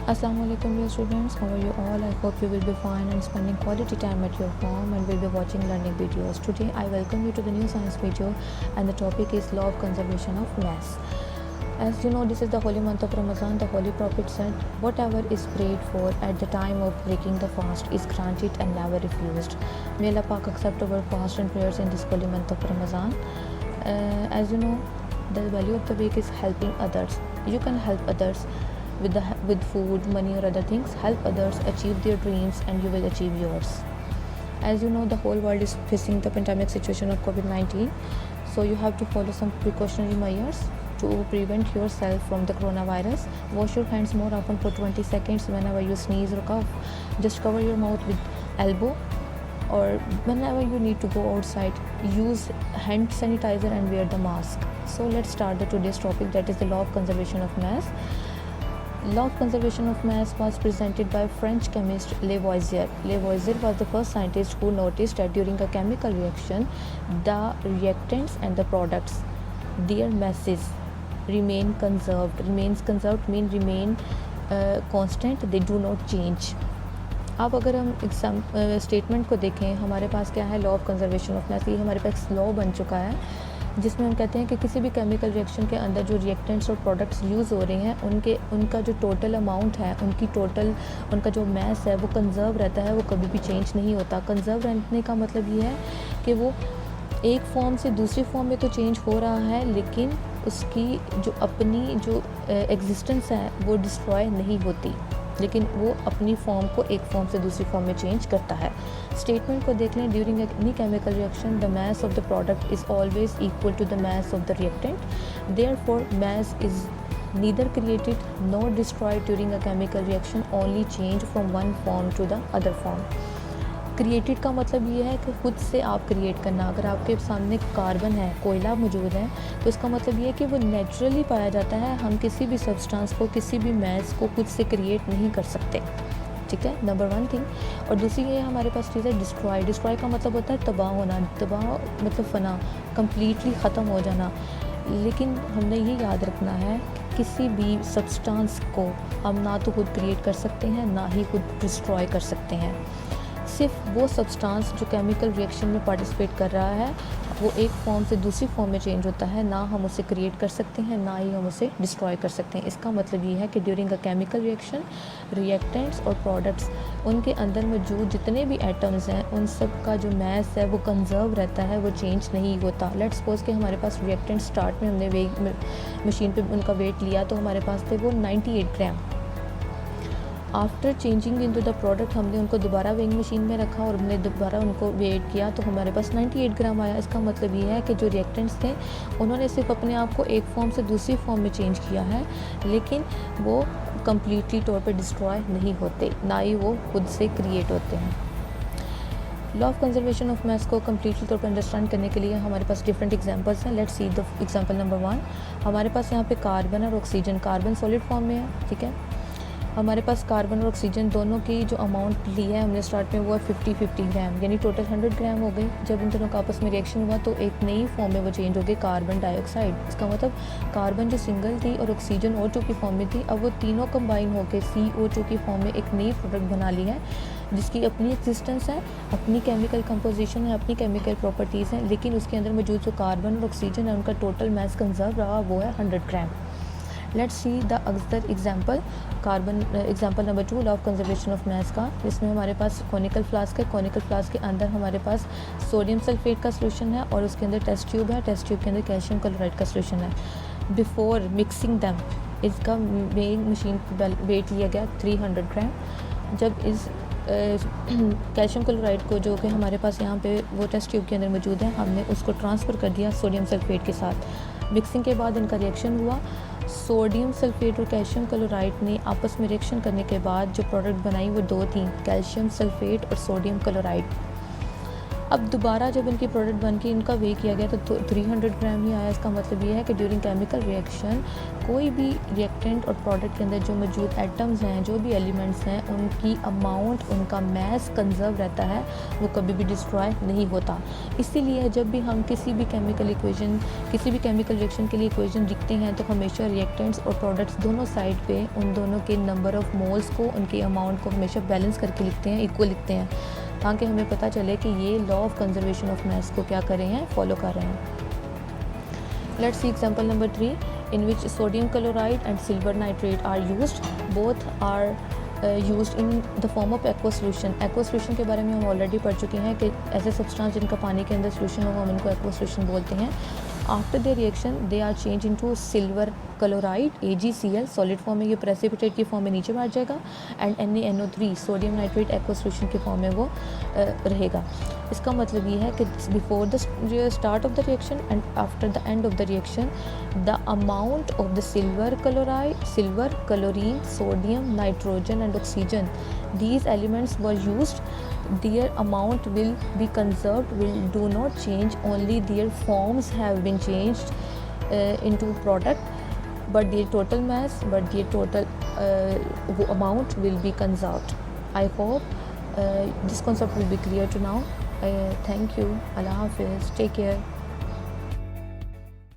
Assalamu alaikum dear students, how are you all? I hope you will be fine and spending quality time at your home and will be watching learning videos. Today I welcome you to the new science video and the topic is law of conservation of mass. As you know, this is the holy month of Ramadan. The holy prophet said, whatever is prayed for at the time of breaking the fast is granted and never refused. May Allah Pak accept our fast and prayers in this holy month of Ramadan. As you know, the value of the week is helping others. You can help others with food, money or other things. Help others achieve their dreams and you will achieve yours. As you know, the whole world is facing the pandemic situation of COVID-19, so you have to follow some precautionary measures to prevent yourself from the coronavirus. Wash your hands more often for 20 seconds whenever you sneeze or cough. Just cover your mouth with elbow, or whenever you need to go outside, use hand sanitizer and wear the mask. So let's start the today's topic, that is the law of conservation of mass. Law of conservation of mass was presented by French chemist Lavoisier. Lavoisier was the first scientist who noticed that during a chemical reaction, the reactants and the products, their masses remain conserved. Remains conserved mean remain constant, they do not change. अब अगर हम statement को देखें, हमारे पास क्या है, law of conservation of मास। ये हमारे पास लॉ बन चुका है जिसमें हम कहते हैं कि किसी भी केमिकल रिएक्शन के अंदर जो रिएक्टेंट्स और प्रोडक्ट्स यूज़ हो रहे हैं उनका जो टोटल अमाउंट है, उनका जो मैस है वो कंजर्व रहता है, वो कभी भी चेंज नहीं होता। कंजर्व रहने का मतलब ये है कि वो एक फॉर्म से दूसरी फॉर्म में तो चेंज हो रहा है, लेकिन उसकी जो अपनी जो एग्जिस्टेंस है वो डिस्ट्रॉय नहीं होती, लेकिन वो अपनी फॉर्म को एक फॉर्म से दूसरी फॉर्म में चेंज करता है। स्टेटमेंट को देख लें, during any chemical reaction the mass of the product is always equal to the mass of the reactant, therefore mass is neither created nor destroyed during a chemical reaction, only change from one form to the other form. Created का मतलब ये है कि खुद से आप create करना। अगर आपके सामने कार्बन है, कोयला मौजूद है, तो इसका मतलब ये है कि वो नेचुरली पाया जाता है। हम किसी भी सब्सटेंस को, किसी भी मैस को खुद से क्रिएट नहीं कर सकते, ठीक है, नंबर वन थिंग। और दूसरी ये हमारे पास चीज़ है डिस्ट्रॉय। डिस्ट्रॉय का मतलब होता है तबाह होना, तबाह मतलब फना, कम्प्लीटली ख़त्म हो जाना। लेकिन हमने ये याद रखना है कि किसी भी सब्सटेंस को हम ना तो खुद क्रिएट कर सकते हैं, ना ही खुद डिस्ट्रॉय कर सकते हैं। सिर्फ वो सब्सटेंस जो केमिकल रिएक्शन में पार्टिसिपेट कर रहा है वो एक फॉर्म से दूसरी फॉर्म में चेंज होता है, ना हम उसे क्रिएट कर सकते हैं, ना ही हम उसे डिस्ट्रॉय कर सकते हैं। इसका मतलब ये है कि during a chemical reaction reactants और प्रोडक्ट्स, उनके अंदर मौजूद जितने भी एटम्स हैं उन सब का जो मैस है वो कंजर्व रहता है, वो चेंज नहीं होता। लेट्स सपोज कि हमारे पास रिएक्टेंट स्टार्ट में हमने मशीन पे उनका वेट लिया तो हमारे पास थे वो 98 gram. After changing into the product हमने उनको दोबारा वेइंग मशीन में रखा और हमने दोबारा उनको वेट किया तो हमारे पास 98 ग्राम आया। इसका मतलब ये है कि जो रिएक्टेंट्स थे उन्होंने सिर्फ अपने आप को एक फॉर्म से दूसरी फॉर्म में चेंज किया है, लेकिन वो कम्प्लीटली तौर पे डिस्ट्रॉय नहीं होते, ना ही वो खुद से क्रिएट होते हैं। लॉ ऑफ कंजर्वेशन ऑफ मास को कम्प्लीटली तौर पर अंडरस्टैंड करने के लिए हमारे पास डिफरेंट एग्जांपल्स हैं। Let's see the example number 1। हमारे पास यहाँ पे कार्बन और ऑक्सीजन, कार्बन सॉलिड फॉर्म में है, ठीक है। हमारे पास कार्बन और ऑक्सीजन दोनों की जो अमाउंट ली है हमने स्टार्ट में वो है 50-50 ग्राम, यानी टोटल 100 ग्राम हो गई। जब इन दोनों का आपस में रिएक्शन हुआ तो एक नई फॉर्म में वो चेंज हो गई, कार्बन डाइऑक्साइड। इसका मतलब कार्बन जो सिंगल थी और ऑक्सीजन O2 की फॉर्म में थी, अब वो तीनों कंबाइन होकर CO2 की फॉर्म में एक नई प्रोडक्ट बना ली है जिसकी अपनी एग्जिस्टेंस है, अपनी केमिकल कंपोजिशन है, अपनी केमिकल प्रॉपर्टीज़ हैं, लेकिन उसके अंदर मौजूद जो कार्बन और ऑक्सीजन है उनका टोटल मास कंजर्व रहा वो है 100 gram. Let's see the other example, carbon example number 2, law of conservation of mass का। इसमें हमारे पास कॉनिकल फ्लास्क है, कॉनिकल फ्लास्क के अंदर हमारे पास सोडियम सल्फेट का सोल्यूशन है और उसके अंदर टेस्ट ट्यूब है, टेस्ट ट्यूब के अंदर कैल्शियम क्लोराइड का सोल्यूशन है। बिफोर मिक्सिंग दैम इसका वेइंग मशीन वेट लिया गया 300 ग्राम। जब इस कैल्शियम क्लोराइड को, जो कि हमारे पास यहाँ पे वो टेस्ट ट्यूब के अंदर मौजूद है, हमने उसको ट्रांसफ़र कर दिया सोडियम सल्फेट के साथ। मिक्सिंग के बाद इनका रिएक्शन हुआ, सोडियम सल्फेट और कैल्शियम क्लोराइड ने आपस में रिएक्शन करने के बाद जो प्रोडक्ट बनाई वो दो थी, कैल्शियम सल्फेट और सोडियम क्लोराइड। अब दोबारा जब इनकी प्रोडक्ट बन के इनका वे किया गया तो 300 ग्राम ही आया। इसका मतलब ये है कि ड्यूरिंग केमिकल रिएक्शन कोई भी रिएक्टेंट और प्रोडक्ट के अंदर जो मौजूद एटम्स हैं, जो भी एलिमेंट्स हैं, उनकी अमाउंट, उनका मैस कंजर्व रहता है, वो कभी भी डिस्ट्रॉय नहीं होता। इसीलिए जब भी हम किसी भी केमिकल इक्वेशन, किसी भी केमिकल रिएक्शन के लिए इक्वेशन लिखते हैं तो हमेशा रिएक्टेंट्स और प्रोडक्ट्स दोनों साइड पे उन दोनों के नंबर ऑफ़ मोल्स को, उनके अमाउंट को हमेशा बैलेंस करके लिखते हैं, इक्वल लिखते हैं, ताकि हमें पता चले कि ये law of conservation of mass को क्या कर रहे हैं, फॉलो कर रहे हैं। Let's see example number 3 in which sodium chloride and silver nitrate are used. Both are used in the form of aqueous solution. Aqueous solution के बारे में हम ऑलरेडी पढ़ चुके हैं कि ऐसे सब्सटेंस जिनका पानी के अंदर सोल्यूशन होगा हम उनको aqueous solution बोलते हैं। After the reaction they are change into silver chloride AgCl, solid form में, ये प्रेसिपिटेट की फॉर्म में नीचे बैठ जाएगा, and NaNO3 sodium nitrate aqueous solution की फॉर्म में वो रहेगा। इसका मतलब ये है कि before the start of the reaction and after the end of the reaction the amount of the silver chloride, silver, chlorine, sodium, nitrogen and oxygen, these elements were used, their amount will be conserved, will do not change, only their forms have been changed into product, but their total mass, but their total amount will be conserved. I hope this concept will be clear to now. Thank you. Allah Hafiz. Take care.